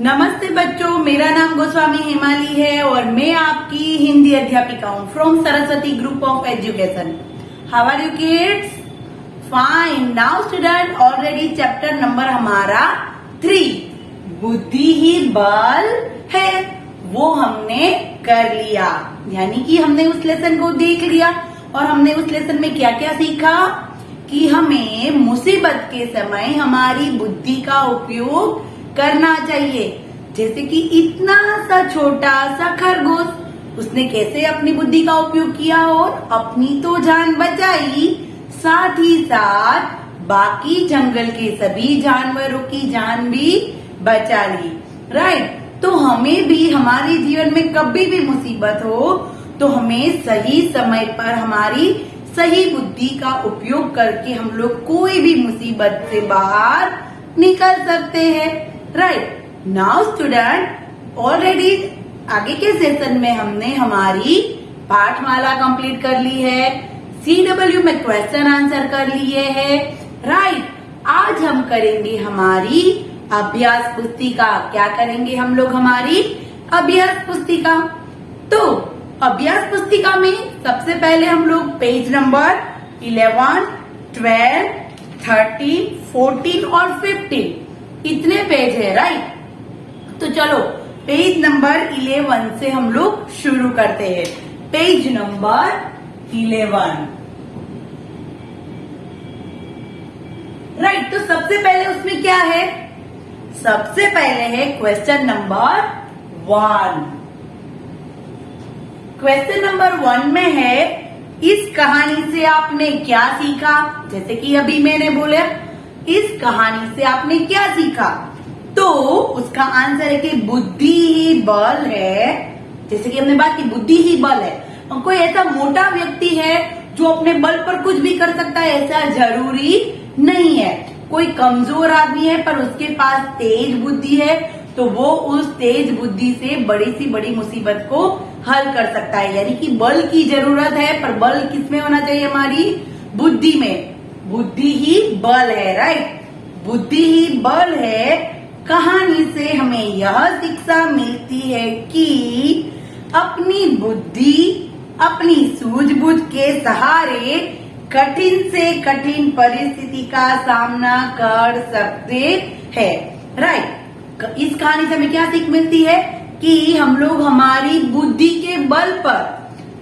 नमस्ते बच्चों, मेरा नाम गोस्वामी हेमाली है और मैं आपकी हिंदी अध्यापिका हूँ from Saraswati group of education. How are you kids? Fine. Now student, already chapter number हमारा 3 बुद्धि ही बल है वो हमने कर लिया, यानी कि हमने उस लेसन को देख लिया और हमने उस लेसन में क्या क्या सीखा कि हमें मुसीबत के समय हमारी बुद्धि का उपयोग करना चाहिए। जैसे कि इतना सा छोटा सा खरगोश, उसने कैसे अपनी बुद्धि का उपयोग किया और अपनी तो जान बचाई, साथ ही साथ बाकी जंगल के सभी जानवरों की जान भी बचा ली। राइट। तो हमें भी हमारे जीवन में कभी भी मुसीबत हो तो हमें सही समय पर हमारी सही बुद्धि का उपयोग करके हम लोग कोई भी मुसीबत से बाहर निकल सकते हैं। राइट। नाउ स्टूडेंट, ऑलरेडी आगे के सेशन में हमने हमारी पाठमाला कंप्लीट कर ली है, CW में क्वेश्चन आंसर कर लिए हैं। राइट। आज हम करेंगे हमारी अभ्यास पुस्तिका। क्या करेंगे हम लोग? हमारी अभ्यास पुस्तिका। तो अभ्यास पुस्तिका में सबसे पहले हम लोग पेज नंबर 11, 12, 13, 14 और 15 इतने पेज है। राइट। तो चलो पेज नंबर 11 से हम लोग शुरू करते हैं। Page number 11। राइट। तो सबसे पहले उसमें क्या है? सबसे पहले है क्वेश्चन नंबर 1। क्वेश्चन नंबर 1 में है, इस कहानी से आपने क्या सीखा? जैसे कि अभी मैंने बोला, इस कहानी से आपने क्या सीखा? तो उसका आंसर है कि बुद्धि ही बल है। जैसे कि हमने बात की, बुद्धि ही बल है। और कोई ऐसा मोटा व्यक्ति है जो अपने बल पर कुछ भी कर सकता है, ऐसा जरूरी नहीं है। कोई कमजोर आदमी है पर उसके पास तेज बुद्धि है, तो वो उस तेज बुद्धि से बड़ी सी बड़ी मुसीबत को हल कर सकता है। यानी कि बल की जरूरत है, पर बल किसमें होना चाहिए? हमारी बुद्धि में। बुद्धि ही बल है। राइट। बुद्धि ही बल है। कहानी से हमें यह शिक्षा मिलती है कि अपनी बुद्धि, अपनी सूझबूझ के सहारे कठिन से कठिन परिस्थिति का सामना कर सकते हैं। राइट। इस कहानी से हमें क्या सीख मिलती है कि हम लोग हमारी बुद्धि के बल पर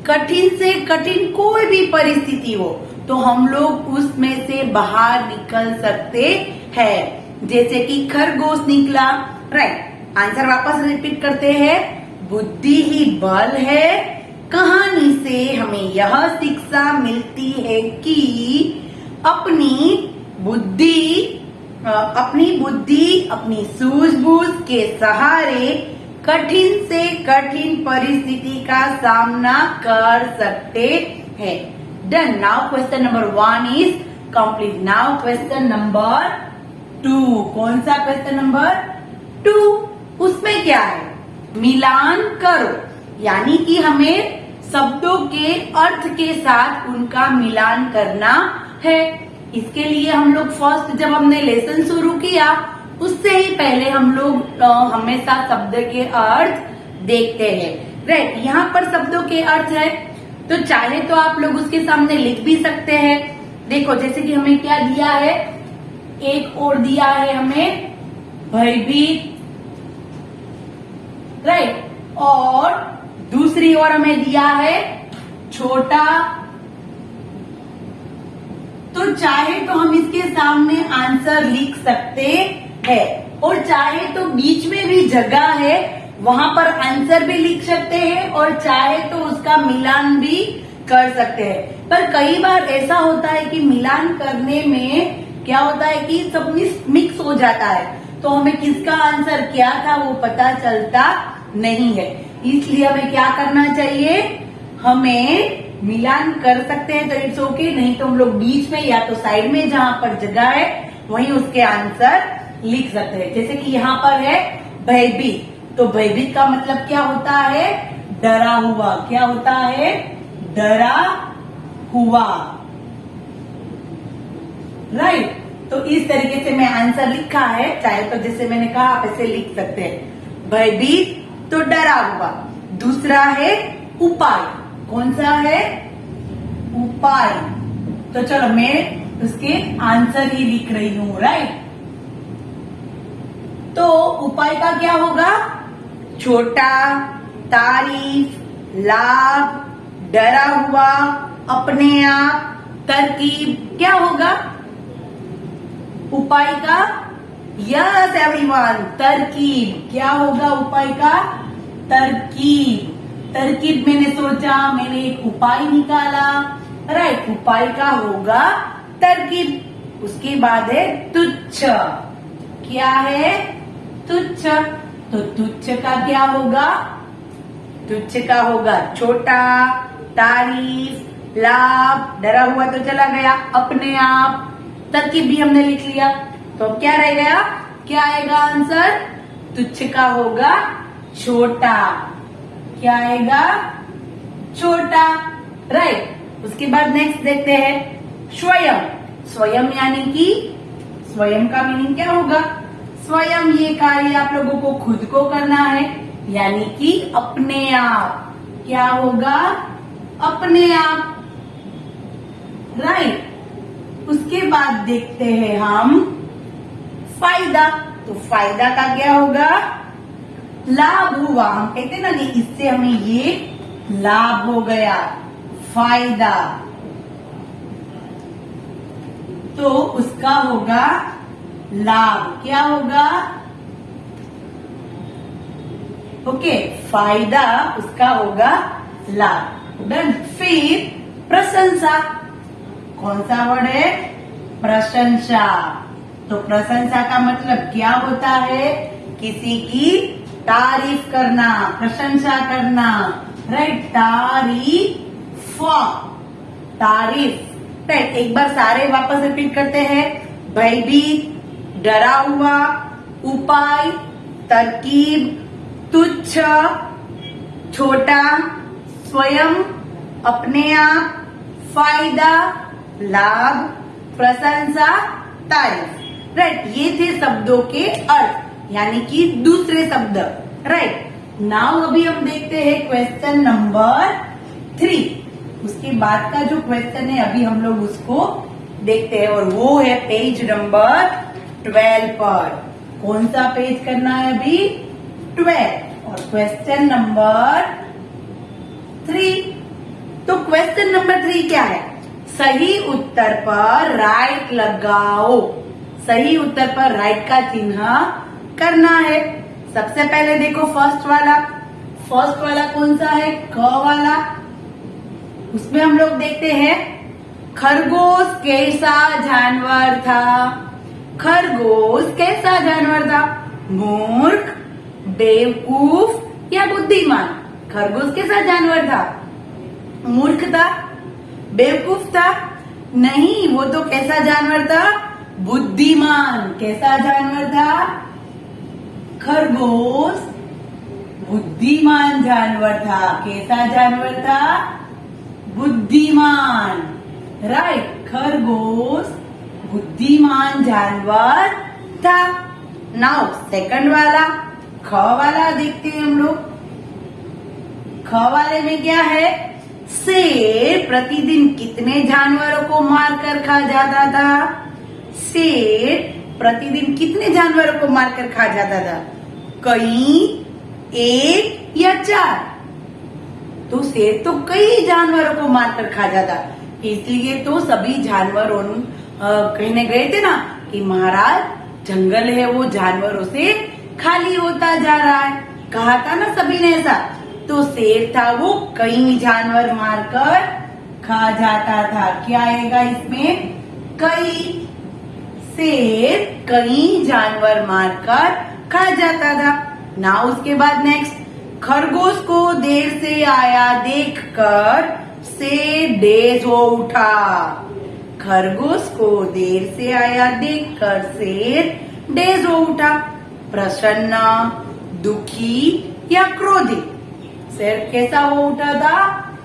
कठिन से कठिन कोई भी परिस्थिति हो तो हम लोग उसमें से बाहर निकल सकते हैं। जैसे कि खरगोश निकला। राइट। आंसर वापस रिपीट करते हैं। बुद्धि ही बल है। कहानी से हमें यह शिक्षा मिलती है कि अपनी बुद्धि, अपनी सूझबूझ के सहारे कठिन से कठिन परिस्थिति का सामना कर सकते हैं। Done. Now question number 1 is complete. Now question number 2। कौन सा क्वेश्चन नंबर 2? उसमें क्या है? मिलान करो। यानी कि हमें शब्दों के अर्थ के साथ उनका मिलान करना है। इसके लिए हम लोग फर्स्ट जब हमने लेसन शुरू किया उससे ही पहले हम लोग हमेशा शब्द के अर्थ देखते हैं। राइट। यहाँ पर शब्दों के अर्थ है, तो चाहे तो आप लोग उसके सामने लिख भी सकते हैं। देखो, जैसे कि हमें क्या दिया है, एक और दिया है हमें भयभीत। राइट। और दूसरी ओर हमें दिया है छोटा। तो चाहे तो हम इसके सामने आंसर लिख सकते हैं, और चाहे तो बीच में भी जगह है वहां पर आंसर भी लिख सकते हैं, और चाहे तो उसका मिलान भी कर सकते हैं। पर कई बार ऐसा होता है कि मिलान करने में क्या होता है कि सब मिक्स हो जाता है, तो हमें किसका आंसर क्या था वो पता चलता नहीं है। इसलिए हमें क्या करना चाहिए? हमें मिलान कर सकते हैं तो इट्स ओके, नहीं तो हम लोग बीच में या तो साइड में जहां पर जगह है वहीं उसके आंसर लिख सकते हैं। जैसे कि यहाँ पर है भयभीत, तो भयभीत का मतलब क्या होता है? डरा हुआ। क्या होता है? डरा हुआ। राइट। तो इस तरीके से मैं आंसर लिखा है, चाहे तो जैसे मैंने कहा आप ऐसे लिख सकते हैं। भयभीत तो डरा हुआ। दूसरा है उपाय, कौन सा है? उपाय। तो चलो मैं उसके आंसर ही लिख रही हूं, राइट। तो उपाय का क्या होगा? छोटा, तारीफ, लाभ, डरा हुआ, अपने आप, तरकीब। क्या होगा उपाय का? यस एवरीवन, तरकीब। क्या होगा उपाय का? तरकीब। तरकीब मैंने सोचा, मैंने एक उपाय निकाला, राइट। उपाय का होगा तरकीब। उसके बाद है तुच्छ। क्या है? तुच्छ। तो तुच्छ का क्या होगा? तुच्छ का होगा छोटा, तारीफ, लाभ, डरा हुआ तो चला गया, अपने आप, तरकीब भी हमने लिख लिया। तो अब क्या रह गया? क्या आएगा आंसर? तुच्छ का होगा छोटा। क्या आएगा? छोटा, राइट। उसके बाद नेक्स्ट देखते हैं स्वयं। स्वयं यानी कि स्वयं का मीनिंग क्या होगा? स्वयं ये कार्य आप लोगों को खुद को करना है, यानी कि अपने आप। क्या होगा? अपने आप, राइट। उसके बाद देखते हैं हम फायदा। तो फायदा का क्या होगा? लाभ हुआ। हम कहते हैं ना कि इससे हमें ये लाभ हो गया, फायदा। तो उसका होगा लाभ। क्या होगा? ओके, फायदा उसका होगा लाभ। डन। फिर प्रशंसा। कौन सा वर्ड है? प्रशंसा। तो प्रशंसा का मतलब क्या होता है? किसी की तारीफ करना, प्रशंसा करना, राइट। तारीफ, तारीफ, राइट। एक बार सारे वापस रिपीट करते हैं। भयभीत, डरा हुआ, उपाय, तरकीब, तुच्छ, छोटा, स्वयं, अपने आप, फायदा, लाभ, प्रशंसा, तारीफ, राइट। ये थे शब्दों के अर्थ, यानी कि दूसरे शब्द, राइट। नाउ अभी हम देखते हैं क्वेश्चन नंबर 3। उसके बाद का जो क्वेश्चन है अभी हम लोग उसको देखते हैं, और वो है पेज नंबर 12 पर। कौन सा पेज करना है अभी? 12। और क्वेश्चन नंबर 3। तो क्वेश्चन नंबर 3 क्या है? सही उत्तर पर राइट लगाओ। सही उत्तर पर राइट का चिन्ह करना है। सबसे पहले देखो फर्स्ट वाला। फर्स्ट वाला कौन सा है? क वाला। उसमें हम लोग देखते हैं खरगोश कैसा जानवर था? खरगोश कैसा जानवर था? मूर्ख, बेवकूफ या बुद्धिमान? खरगोश कैसा जानवर था? मूर्ख था? बेवकूफ था? नहीं, वो तो कैसा जानवर था? बुद्धिमान। कैसा जानवर था? खरगोश बुद्धिमान जानवर था। कैसा जानवर था? बुद्धिमान, राइट। खरगोश बुद्धिमान जानवर था। नाउ सेकंड वाला, ख वाला देखते हैं हम लोग। ख वाले में क्या है? शेर प्रतिदिन कितने जानवरों को मारकर खा जाता था? शेर प्रतिदिन कितने जानवरों को मारकर खा जाता था? कई, एक या 4? तो शेर तो कई जानवरों को मारकर खा जाता, इसलिए तो सभी जानवरों कहने गए थे ना कि महाराज जंगल है वो जानवरों से खाली होता जा रहा है। कहा था ना सभी ने ऐसा। तो शेर था वो कई जानवर मारकर खा जाता था। क्या आएगा इसमें? कई। शेर कई जानवर मारकर खा जाता था। ना उसके बाद नेक्स्ट, खरगोश को देर से आया देखकर शेर डेज हो उठा। खरगोश को देर से आया देखकर शेर डेज हो उठा। प्रसन्न, दुखी या क्रोधित? शेर कैसा हो उठा था?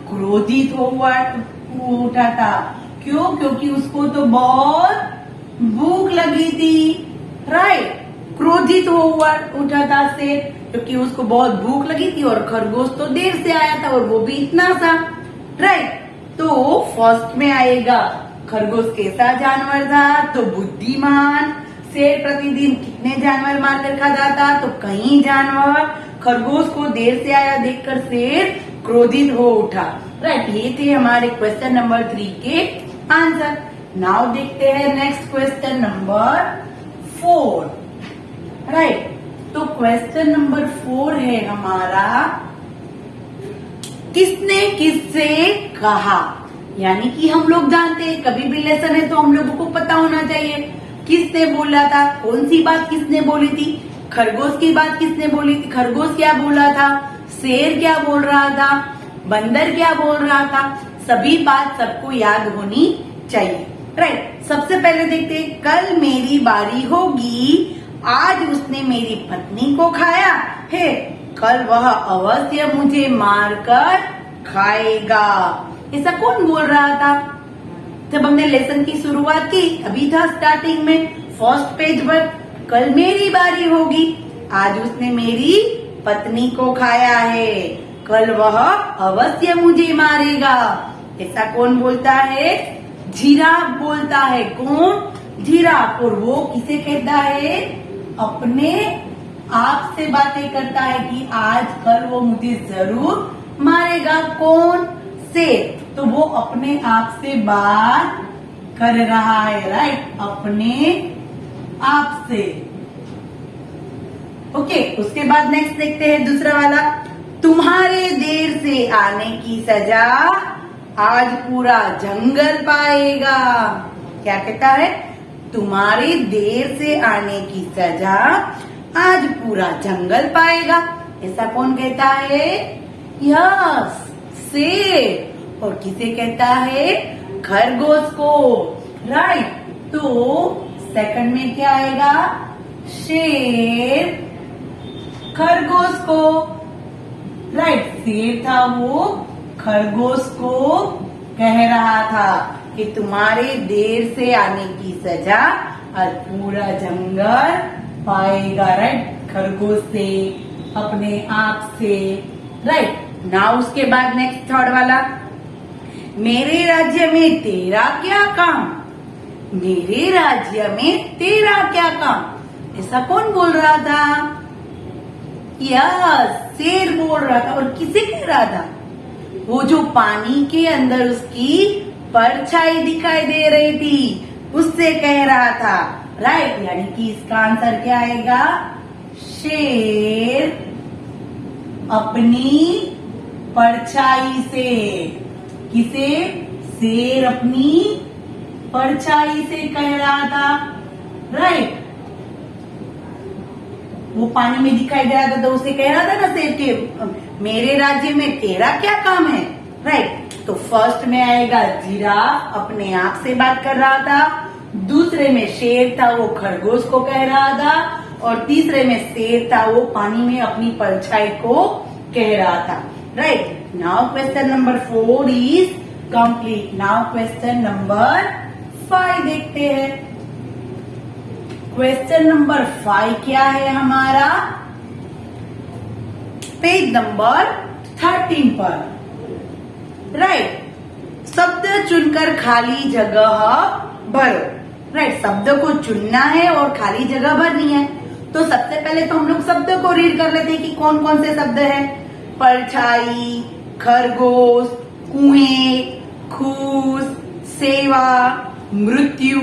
क्रोधित हो उठा था। क्यों? क्योंकि उसको तो बहुत भूख लगी थी, राइट। क्रोधित हो उठा था शेर, क्योंकि उसको बहुत भूख लगी थी और खरगोश तो देर से आया था और वो भी इतना सा, राइट। तो फर्स्ट में आएगा खरगोश कैसा जानवर था, तो बुद्धिमान। शेर प्रतिदिन कितने जानवर मार कर खाता था, तो कई जानवर। खरगोश को देर से आया देखकर शेर क्रोधित हो उठा, राइट। ये थे हमारे क्वेश्चन नंबर 3 के आंसर। नाउ देखते हैं नेक्स्ट क्वेश्चन नंबर 4, राइट। तो क्वेश्चन नंबर 4 है हमारा, किसने किससे कहा। यानी कि हम लोग जानते हैं कभी भी लेसन है तो हम लोगों को पता होना चाहिए किसने बोला था, कौन सी बात किसने बोली थी। खरगोश की बात किसने बोली थी, खरगोश क्या बोला था, शेर क्या बोल रहा था, बंदर क्या बोल रहा था। सभी बात सबको याद होनी चाहिए, राइट। सबसे पहले देखते हैं, कल मेरी बारी होगी, आज उसने मेरी पत्नी को खाया है, कल वह अवश्य मुझे मारकर खाएगा। ऐसा कौन बोल रहा था जब हमने लेसन की शुरुआत की, अभी था स्टार्टिंग में फर्स्ट पेज पर, कल मेरी बारी होगी, आज उसने मेरी पत्नी को खाया है, कल वह अवश्य मुझे मारेगा। ऐसा कौन बोलता है, जिराफ बोलता है। कौन, जिराफ। और वो किसे कहता है, अपने आप से बातें करता है कि आज कल वो मुझे जरूर मारेगा। कौन, शेर। तो वो अपने आप से बात कर रहा है, राइट, अपने आप से। ओके, उसके बाद नेक्स्ट देखते हैं दूसरा वाला, तुम्हारे देर से आने की सजा आज पूरा जंगल पाएगा। क्या कहता है, तुम्हारे देर से आने की सजा आज पूरा जंगल पाएगा। ऐसा कौन कहता है, यस, शेर। और किसे कहता है, खरगोश को, राइट। तो सेकंड में क्या आएगा, शेर खरगोश को, राइट। शेर था वो खरगोश को कह रहा था कि तुम्हारे देर से आने की सजा आज पूरा जंगल पाएगा, राइट। खरगोश से, अपने आप से, राइट। नाउ उसके बाद नेक्स्ट थर्ड वाला, मेरे राज्य में तेरा क्या काम, मेरे राज्य में तेरा क्या काम। ऐसा कौन बोल रहा था, यस, शेर बोल रहा था। और किसे कह रहा था, वो जो पानी के अंदर उसकी परछाई दिखाई दे रही थी उससे कह रहा था, राइट। यानी कि इसका आंसर क्या आएगा, शेर अपनी परछाई से। किसे, शेर अपनी परछाई से कह रहा था, राइट। वो पानी में दिखाई दे रहा था तो उसे कह रहा था ना शेर के, मेरे राज्य में तेरा क्या काम है, राइट। तो फर्स्ट में आएगा जिराफ, अपने आप से बात कर रहा था। दूसरे में शेर था, वो खरगोश को कह रहा था। और तीसरे में शेर था, वो पानी में अपनी परछाई को कह रहा था, right. Now question number 4 is complete. Now question number 5 देखते हैं। क्वेश्चन नंबर 5 क्या है हमारा, पेज नंबर 13 पर, राइट। शब्द चुनकर खाली जगह भरो, राइट। शब्द को चुनना है और खाली जगह भरनी है। तो सबसे पहले तो हम लोग शब्द को रीड कर लेते हैं कि कौन कौन से शब्द हैं। परछाई, खरगोश, कुएं, खूस, सेवा, मृत्यु,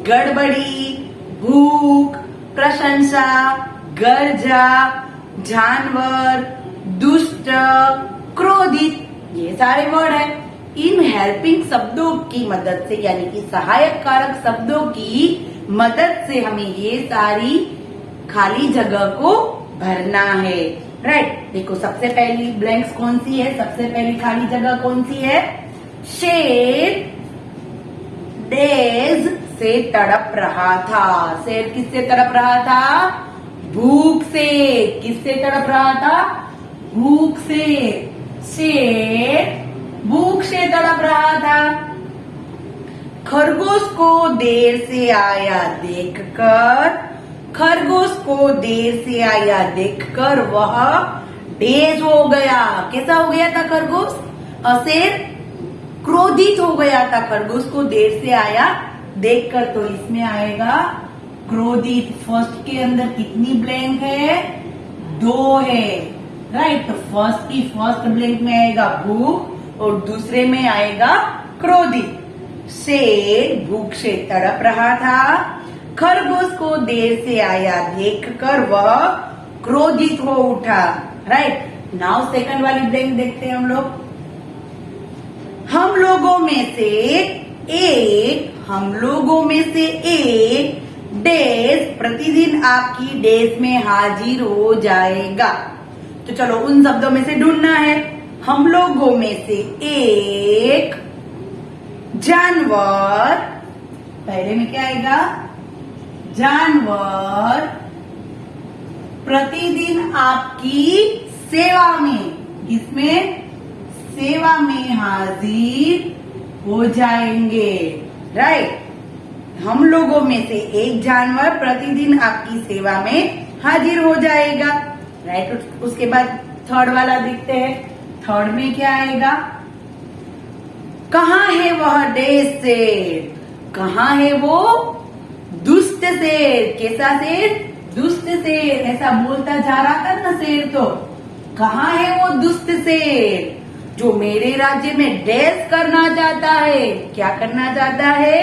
गड़बड़ी, भूख, प्रशंसा, गर्जा, जानवर, दुष्ट, क्रोधित, ये सारे वर्ड है। इन हेल्पिंग शब्दों की मदद से, यानी कि सहायक कारक शब्दों की मदद से हमें ये सारी खाली जगह को भरना है, राइट। देखो सबसे पहली ब्लैंक्स कौन सी है, सबसे पहली खाली जगह कौन सी है, शेर डेज से तड़प रहा था। शेर किससे तड़प रहा था, भूख से। किससे तड़प रहा था, भूख से। शेर भूख से तड़प रहा था। खरगोश को देर से आया देखकर, खरगोश को देर से आया देखकर वह डेज हो गया। कैसा हो गया था खरगोश? शेर क्रोधित हो गया था। खरगोश को देर से आया देखकर, तो इसमें आएगा क्रोधित। फर्स्ट के अंदर कितनी ब्लैंक है? 2 है, राइट। तो फर्स्ट की फर्स्ट ब्लैंक में आएगा भूख और दूसरे में आएगा क्रोधित। शेर भूख से तड़प रहा था, खरगोश को देर से आया देखकर वह क्रोधित हो उठा, राइट। नाउ सेकंड वाली ब्लैंक देखते हैं हम लोग। हम लोगों में से एक डेज प्रतिदिन आपकी डेज में हाजिर हो जाएगा। तो चलो उन शब्दों में से ढूंढना है। हम लोगों में से एक जानवर, पहले में क्या आएगा? जानवर प्रतिदिन आपकी सेवा में, किसमें? सेवा में हाजिर हो जाएंगे, राइट। हम लोगों में से एक जानवर प्रतिदिन आपकी सेवा में हाजिर हो जाएगा, राइट। उसके बाद थर्ड वाला देखते हैं। थर्ड में क्या आएगा? कहाँ है वह डेज शेर? कहाँ है वो दुष्ट शेर? कैसा शेर? दुष्ट शेर। ऐसा बोलता जा रहा था ना शेर, तो कहाँ है वो दुष्ट शेर जो मेरे राज्य में डेज करना चाहता है? क्या करना चाहता है?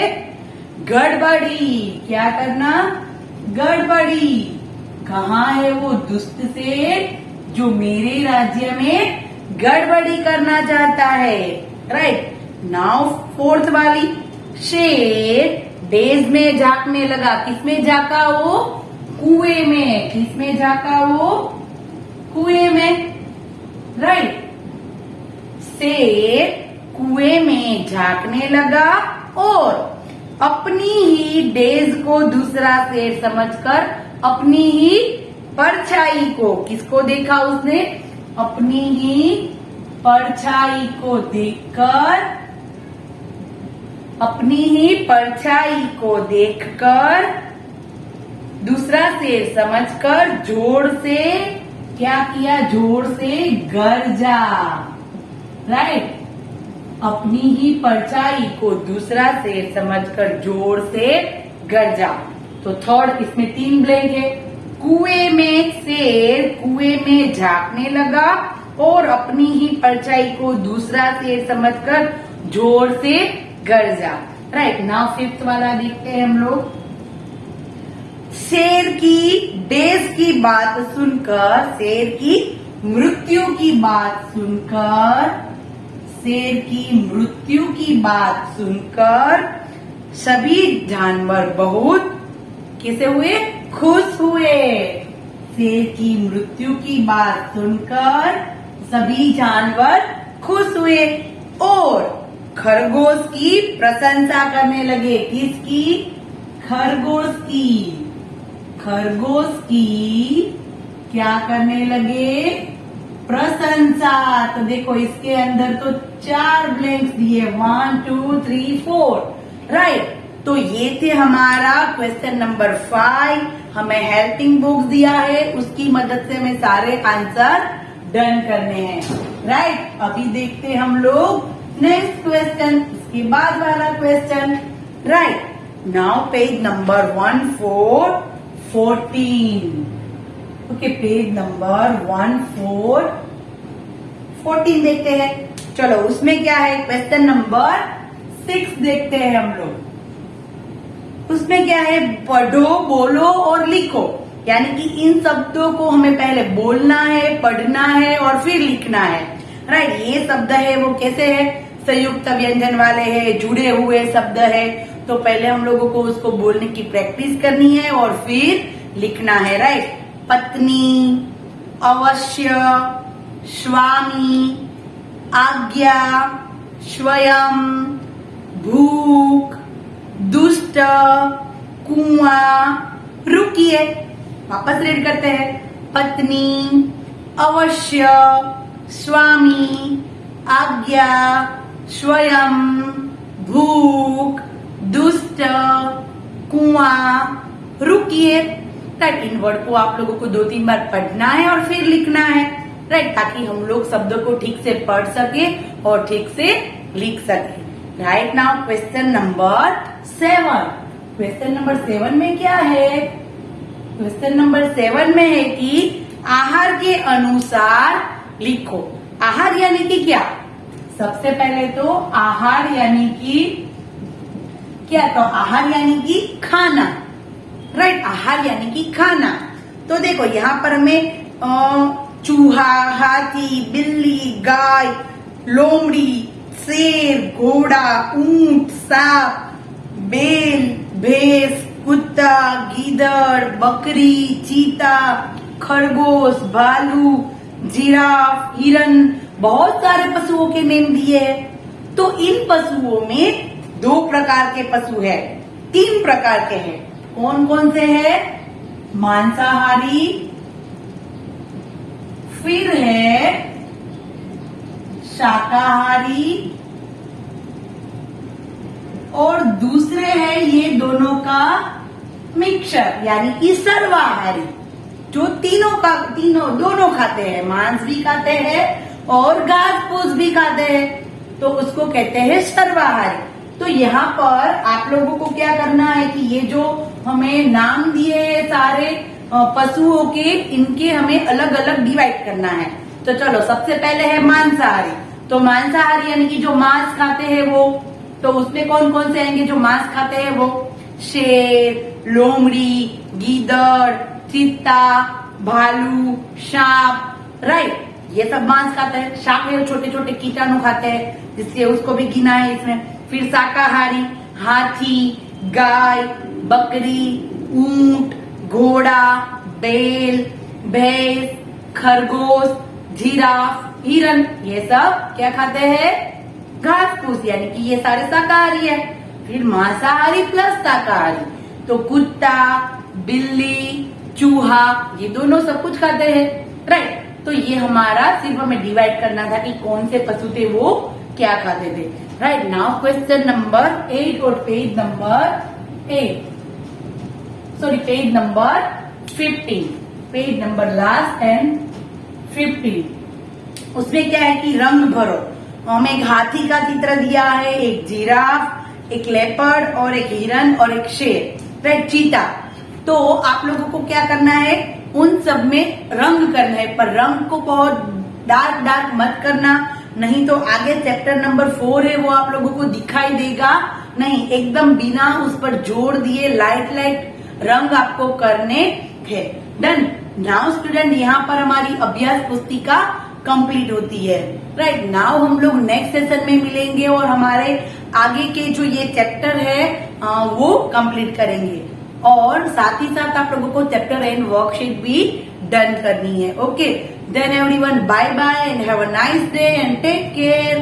गड़बड़ी। क्या करना? गड़बड़ी। कहाँ है वो दुष्ट शेर जो मेरे राज्य में गड़बड़ी करना चाहता है, राइट। नाउ फोर्थ वाली, शेर डेज में झांकने लगा। किसमें झांका वो? कुएं में। किसमें झांका वो? कुएं में, राइट। शेर कुएं में झांकने लगा और अपनी ही डेज को दूसरा शेर समझकर अपनी ही परछाई को, किसको देखा उसने? अपनी ही परछाई को देखकर, अपनी ही परछाई को देखकर दूसरा शेर समझकर जोर से क्या किया? जोर से गरजा, राइट। अपनी ही परछाई को दूसरा शेर समझकर जोर से गरजा। तो थर्ड, इसमें 3 ब्लैंक है। कुएं में शेर कुएं में झांकने लगा और अपनी ही परछाई को दूसरा शेर समझकर जोर से गरजा, राइट। नाउ फिफ्थ वाला देखते हैं हम लोग। शेर की डेज की बात सुनकर, शेर की मृत्यु की बात सुनकर, शेर की मृत्यु की बात सुनकर सभी जानवर बहुत कैसे हुए? खुश हुए। शेर की मृत्यु की बात सुनकर सभी जानवर खुश हुए और खरगोश की प्रशंसा करने लगे। किसकी? खरगोश की। खरगोश की क्या करने लगे? प्रशंसा। तो देखो इसके अंदर तो 4 ब्लैंक्स दिए, 1 2 3 4, राइट। तो ये थे हमारा क्वेश्चन नंबर 5। हमें हेल्पिंग बुक्स दिया है, उसकी मदद से हमें सारे आंसर डन करने हैं, राइट। अभी देखते हैं हम लोग नेक्स्ट क्वेश्चन, इसके बाद वाला question, right. Now page number 1414। Okay, page number 1414 देखते हैं। चलो उसमें क्या है? क्वेश्चन नंबर 6 देखते हैं हम लोग। उसमें क्या है? पढ़ो, बोलो और लिखो। यानी कि इन शब्दों को हमें पहले बोलना है, पढ़ना है और फिर लिखना है, राइट। ये शब्द है वो कैसे है? संयुक्त व्यंजन वाले हैं, जुड़े हुए शब्द है। तो पहले हम लोगों को उसको बोलने की प्रैक्टिस करनी है और फिर लिखना है, राइट। पत्नी, अवश्य, स्वामी, आज्ञा, स्वयं, भूख, दुष्ट, कुआं। रुकिए, वापस रीड करते हैं। पत्नी, अवश्य, स्वामी, आज्ञा, स्वयं, भूख, दुष्ट, कुआं, रुकिए। राइट, इन वर्ड को आप लोगों को 2-3 बार पढ़ना है और फिर लिखना है। राइट, ताकि हम लोग शब्दों को ठीक से पढ़ सके और ठीक से लिख सके। Right, now question number 7। Question number 7 में क्या है? क्वेश्चन नंबर 7 में है कि आहार के अनुसार लिखो। आहार यानी कि क्या? सबसे पहले तो आहार यानी कि क्या? तो आहार यानी कि खाना। राइट, आहार यानी कि खाना। तो देखो यहाँ पर हमें चूहा, हाथी, बिल्ली, गाय, लोमड़ी, शेर, घोड़ा, ऊंट, सांप, बैल, भैंस, कुत्ता, गीदड़, बकरी, चीता, खरगोश, भालू, जिराफ, हिरन, बहुत सारे पशुओं के नेम दिए हैं। तो इन पशुओं में 2 प्रकार के पशु है, 3 प्रकार के हैं। कौन कौन से हैं? मांसाहारी, फिर है शाकाहारी, और दूसरे है ये दोनों का मिक्सचर यानी कि सर्वाहारी, जो दोनों खाते हैं, मांस भी खाते हैं और घास फूस भी खाते हैं, तो उसको कहते हैं सर्वाहारी। तो यहाँ पर आप लोगों को क्या करना है कि ये जो हमें नाम दिए हैं सारे पशुओं के, इनके हमें अलग अलग डिवाइड करना है। तो चलो, सबसे पहले है मांसाहारी। तो मांसाहारी यानी कि जो मांस खाते हैं वो, तो उसमें कौन कौन से आएंगे जो मांस खाते हैं? वो शेर, लोमड़ी, गीदड़, चीता, भालू, सांप। राइट, ये सब मांस खाते हैं। सांप में छोटे छोटे कीटाणु खाते हैं, जिससे उसको भी गिना है इसमें। फिर शाकाहारी, हाथी, गाय, बकरी, ऊंट, घोड़ा, बैल, भैंस, खरगोश, जिराफ, हिरन, ये सब क्या खाते हैं? घास फूस, यानी कि ये सारे शाकाहारी है। फिर मांसाहारी प्लस शाकाहारी, तो कुत्ता, बिल्ली, चूहा, ये दोनों सब कुछ खाते हैं। राइट, तो ये हमारा सिर्फ हमें डिवाइड करना था कि कौन से पशु थे वो क्या खाते थे। राइट, नाउ क्वेश्चन नंबर 8 और page number 15, page number last and 15। उसमें क्या है कि रंग भरो। हमें एक हाथी का चित्र दिया है, एक जिराफ, एक लेपर्ड और एक हिरन और एक शेर, राइट, चीता। तो आप लोगों को क्या करना है? उन सब में रंग करना है, पर रंग को बहुत डार्क मत करना, नहीं तो आगे चैप्टर नंबर 4 है वो आप लोगों को दिखाई देगा नहीं। एकदम बिना उस पर जोड़ दिए लाइट रंग आपको करने हैं। डन। नाउ स्टूडेंट, यहाँ पर हमारी अभ्यास पुस्तिका कंप्लीट होती है। राइट, नाउ हम लोग नेक्स्ट सेशन में मिलेंगे और हमारे आगे के जो ये चैप्टर है वो कंप्लीट करेंगे, और साथ ही साथ आप लोगों को चैप्टर एंड वर्कशीट भी डन करनी है। Okay, then everyone, bye bye and have a nice day and take care.